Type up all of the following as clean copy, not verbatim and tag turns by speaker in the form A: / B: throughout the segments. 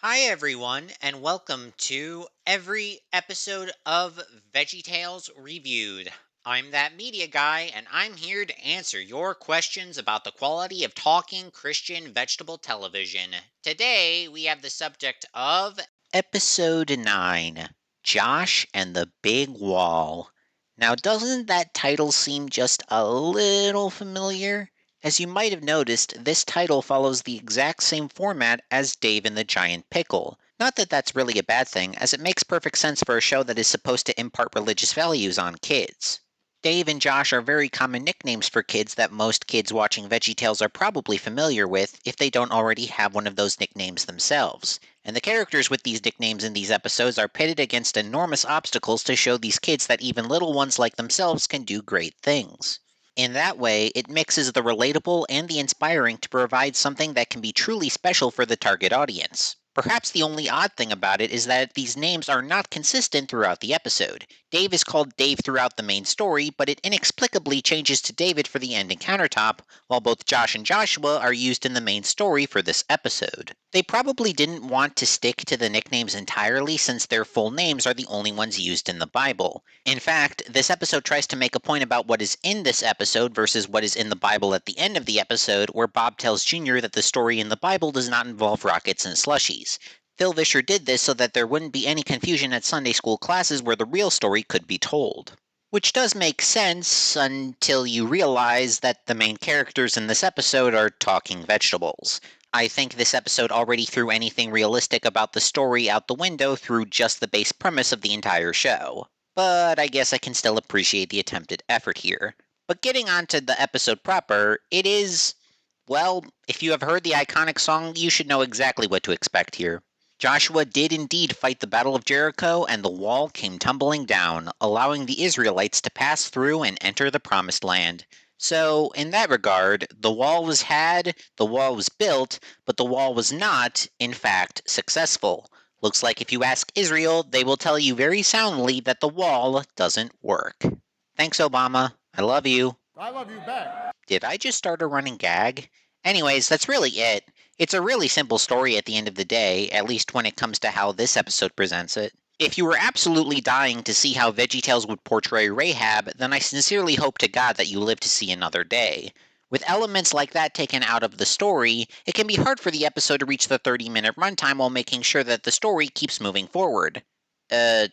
A: Hi, everyone, and welcome to every episode of VeggieTales Reviewed. I'm that media guy, and I'm here to answer your questions about the quality of talking Christian vegetable television. Today, we have the subject of Episode 9 Josh and the Big Wall. Now, doesn't that title seem just a little familiar? As you might have noticed, this title follows the exact same format as Dave and the Giant Pickle. Not that that's really a bad thing, as it makes perfect sense for a show that is supposed to impart religious values on kids. Dave and Josh are very common nicknames for kids that most kids watching VeggieTales are probably familiar with if they don't already have one of those nicknames themselves. And the characters with these nicknames in these episodes are pitted against enormous obstacles to show these kids that even little ones like themselves can do great things. In that way, it mixes the relatable and the inspiring to provide something that can be truly special for the target audience. Perhaps the only odd thing about it is that these names are not consistent throughout the episode. Dave is called Dave throughout the main story, but it inexplicably changes to David for the end and countertop, while both Josh and Joshua are used in the main story for this episode. They probably didn't want to stick to the nicknames entirely since their full names are the only ones used in the Bible. In fact, this episode tries to make a point about what is in this episode versus what is in the Bible at the end of the episode, where Bob tells Junior that the story in the Bible does not involve rockets and slushies. Phil Vischer did this so that there wouldn't be any confusion at Sunday school classes where the real story could be told. Which does make sense until you realize that the main characters in this episode are talking vegetables. I think this episode already threw anything realistic about the story out the window through just the base premise of the entire show. But I guess I can still appreciate the attempted effort here. But getting on to the episode proper, it is, well, if you have heard the iconic song, you should know exactly what to expect here. Joshua did indeed fight the Battle of Jericho, and the wall came tumbling down, allowing the Israelites to pass through and enter the Promised Land. So, in that regard, the wall was had, the wall was built, but the wall was not, in fact, successful. Looks like if you ask Israel, they will tell you very soundly that the wall doesn't work. Thanks, Obama. I love you.
B: I love you back.
A: Did I just start a running gag? Anyways, that's really it. It's a really simple story at the end of the day, at least when it comes to how this episode presents it. If you were absolutely dying to see how VeggieTales would portray Rahab, then I sincerely hope to God that you live to see another day. With elements like that taken out of the story, it can be hard for the episode to reach the 30-minute runtime while making sure that the story keeps moving forward. Uh,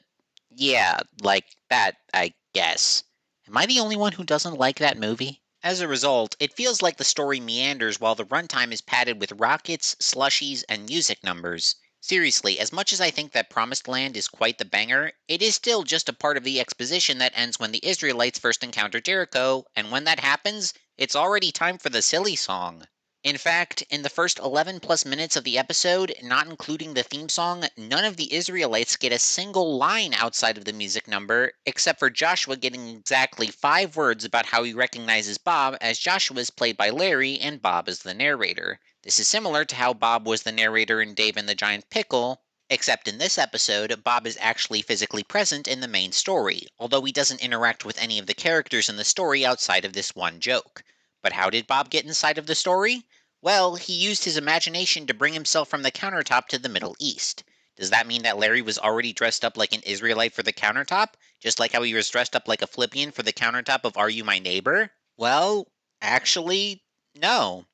A: yeah, like that, I guess. Am I the only one who doesn't like that movie? As a result, it feels like the story meanders while the runtime is padded with rockets, slushies, and music numbers. Seriously, as much as I think that Promised Land is quite the banger, it is still just a part of the exposition that ends when the Israelites first encounter Jericho, and when that happens, it's already time for the silly song. In fact, in the first 11 plus minutes of the episode, not including the theme song, none of the Israelites get a single line outside of the music number, except for Joshua getting exactly 5 words about how he recognizes Bob, as Joshua is played by Larry and Bob is the narrator. This is similar to how Bob was the narrator in Dave and the Giant Pickle, except in this episode, Bob is actually physically present in the main story, although he doesn't interact with any of the characters in the story outside of this one joke. But how did Bob get inside of the story? Well, he used his imagination to bring himself from the countertop to the Middle East. Does that mean that Larry was already dressed up like an Israelite for the countertop? Just like how he was dressed up like a Philippian for the countertop of Are You My Neighbor? Well, actually, no.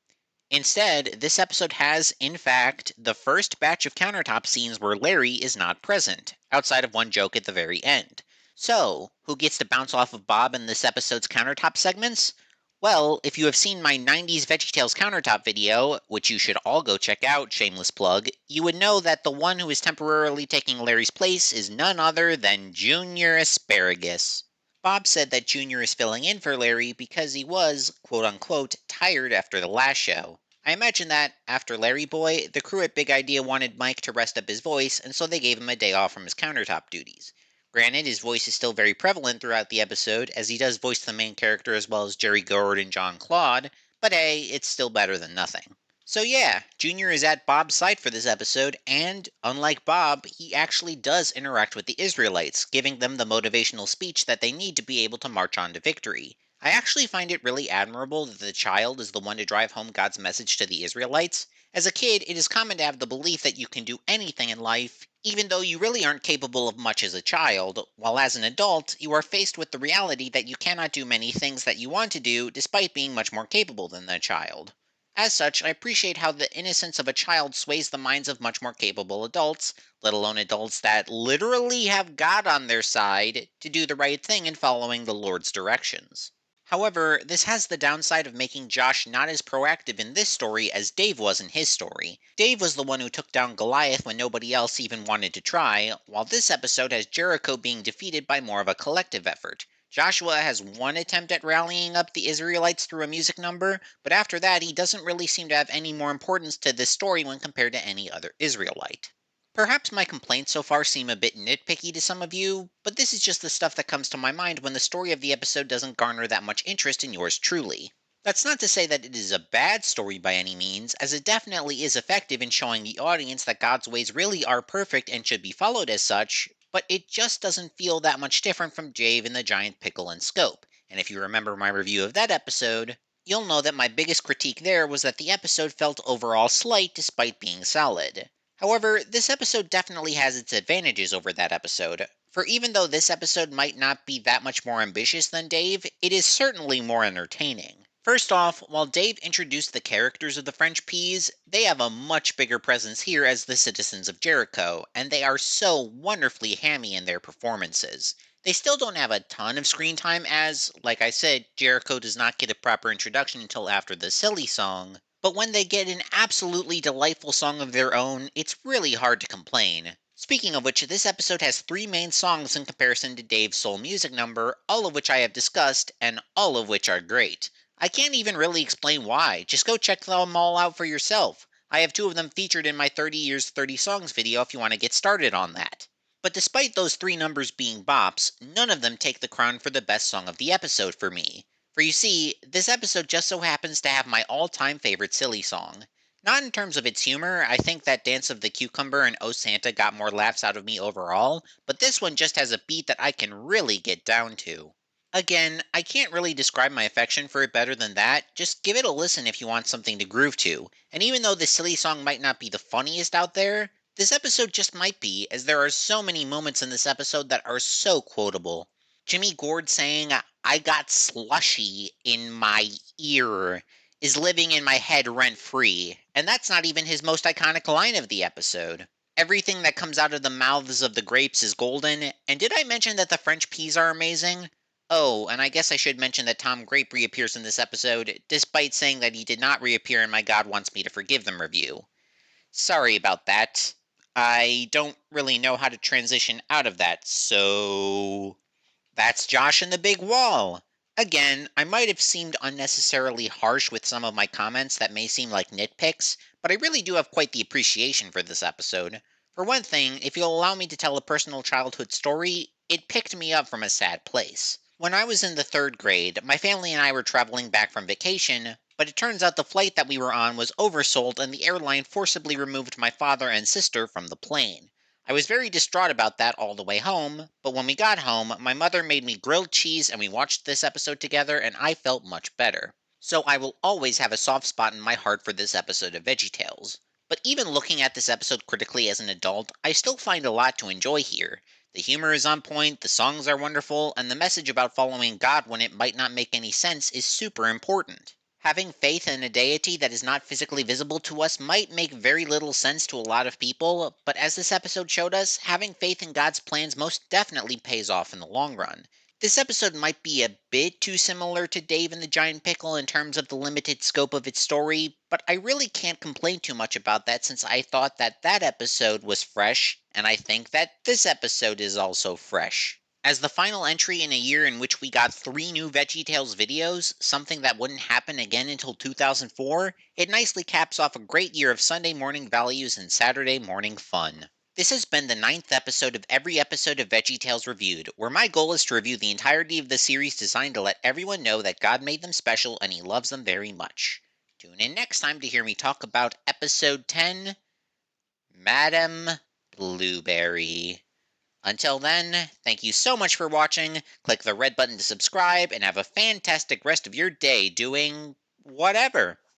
A: Instead, this episode has, in fact, the first batch of countertop scenes where Larry is not present, outside of one joke at the very end. So, who gets to bounce off of Bob in this episode's countertop segments? Well, if you have seen my 90s VeggieTales countertop video, which you should all go check out, shameless plug, you would know that the one who is temporarily taking Larry's place is none other than Junior Asparagus. Bob said that Junior is filling in for Larry because he was, quote unquote, tired after the last show. I imagine that, after Larry Boy, the crew at Big Idea wanted Mike to rest up his voice, and so they gave him a day off from his countertop duties. Granted, his voice is still very prevalent throughout the episode, as he does voice the main character as well as Jerry Gord and John Claude, but hey, it's still better than nothing. So yeah, Junior is at Bob's side for this episode, and, unlike Bob, he actually does interact with the Israelites, giving them the motivational speech that they need to be able to march on to victory. I actually find it really admirable that the child is the one to drive home God's message to the Israelites, As a kid, it is common to have the belief that you can do anything in life, even though you really aren't capable of much as a child, while as an adult, you are faced with the reality that you cannot do many things that you want to do despite being much more capable than the child. As such, I appreciate how the innocence of a child sways the minds of much more capable adults, let alone adults that literally have God on their side, to do the right thing in following the Lord's directions. However, this has the downside of making Josh not as proactive in this story as Dave was in his story. Dave was the one who took down Goliath when nobody else even wanted to try, while this episode has Jericho being defeated by more of a collective effort. Joshua has one attempt at rallying up the Israelites through a music number, but after that he doesn't really seem to have any more importance to this story when compared to any other Israelite. Perhaps my complaints so far seem a bit nitpicky to some of you, but this is just the stuff that comes to my mind when the story of the episode doesn't garner that much interest in yours truly. That's not to say that it is a bad story by any means, as it definitely is effective in showing the audience that God's ways really are perfect and should be followed as such, but it just doesn't feel that much different from Dave and the Giant Pickle in scope. And if you remember my review of that episode, you'll know that my biggest critique there was that the episode felt overall slight despite being solid. However, this episode definitely has its advantages over that episode, for even though this episode might not be that much more ambitious than Dave, it is certainly more entertaining. First off, while Dave introduced the characters of the French Peas, they have a much bigger presence here as the citizens of Jericho, and they are so wonderfully hammy in their performances. They still don't have a ton of screen time as, like I said, Jericho does not get a proper introduction until after the silly song, but when they get an absolutely delightful song of their own, it's really hard to complain. Speaking of which, this episode has three main songs in comparison to Dave's sole music number, all of which I have discussed, and all of which are great. I can't even really explain why, just go check them all out for yourself. I have two of them featured in my 30 Years 30 Songs video if you want to get started on that. But despite those three numbers being bops, none of them take the crown for the best song of the episode for me. For you see, this episode just so happens to have my all-time favorite silly song. Not in terms of its humor, I think that Dance of the Cucumber and Oh Santa got more laughs out of me overall, but this one just has a beat that I can really get down to. Again, I can't really describe my affection for it better than that, just give it a listen if you want something to groove to, and even though this silly song might not be the funniest out there, this episode just might be, as there are so many moments in this episode that are so quotable. Jimmy Gord saying, "I got slushy in my ear," is living in my head rent free, and that's not even his most iconic line of the episode. Everything that comes out of the mouths of the grapes is golden, and did I mention that the French peas are amazing? Oh, and I guess I should mention that Tom Grape reappears in this episode, despite saying that he did not reappear in my God Wants Me to Forgive Them review. Sorry about that. I don't really know how to transition out of that, so that's Josh and the Big Wall. Again, I might have seemed unnecessarily harsh with some of my comments that may seem like nitpicks, but I really do have quite the appreciation for this episode. For one thing, if you'll allow me to tell a personal childhood story, it picked me up from a sad place. When I was in the third grade, my family and I were traveling back from vacation, but it turns out the flight that we were on was oversold and the airline forcibly removed my father and sister from the plane. I was very distraught about that all the way home, but when we got home, my mother made me grilled cheese and we watched this episode together and I felt much better. So I will always have a soft spot in my heart for this episode of VeggieTales. But even looking at this episode critically as an adult, I still find a lot to enjoy here. The humor is on point, the songs are wonderful, and the message about following God when it might not make any sense is super important. Having faith in a deity that is not physically visible to us might make very little sense to a lot of people, but as this episode showed us, having faith in God's plans most definitely pays off in the long run. This episode might be a bit too similar to Dave and the Giant Pickle in terms of the limited scope of its story, but I really can't complain too much about that since I thought that that episode was fresh, and I think that this episode is also fresh. As the final entry in a year in which we got 3 new VeggieTales videos, something that wouldn't happen again until 2004, it nicely caps off a great year of Sunday morning values and Saturday morning fun. This has been the 9th episode of every episode of VeggieTales Reviewed, where my goal is to review the entirety of the series designed to let everyone know that God made them special and He loves them very much. Tune in next time to hear me talk about Episode 10, Madame Blueberry. Until then, thank you so much for watching, click the red button to subscribe, and have a fantastic rest of your day doing whatever.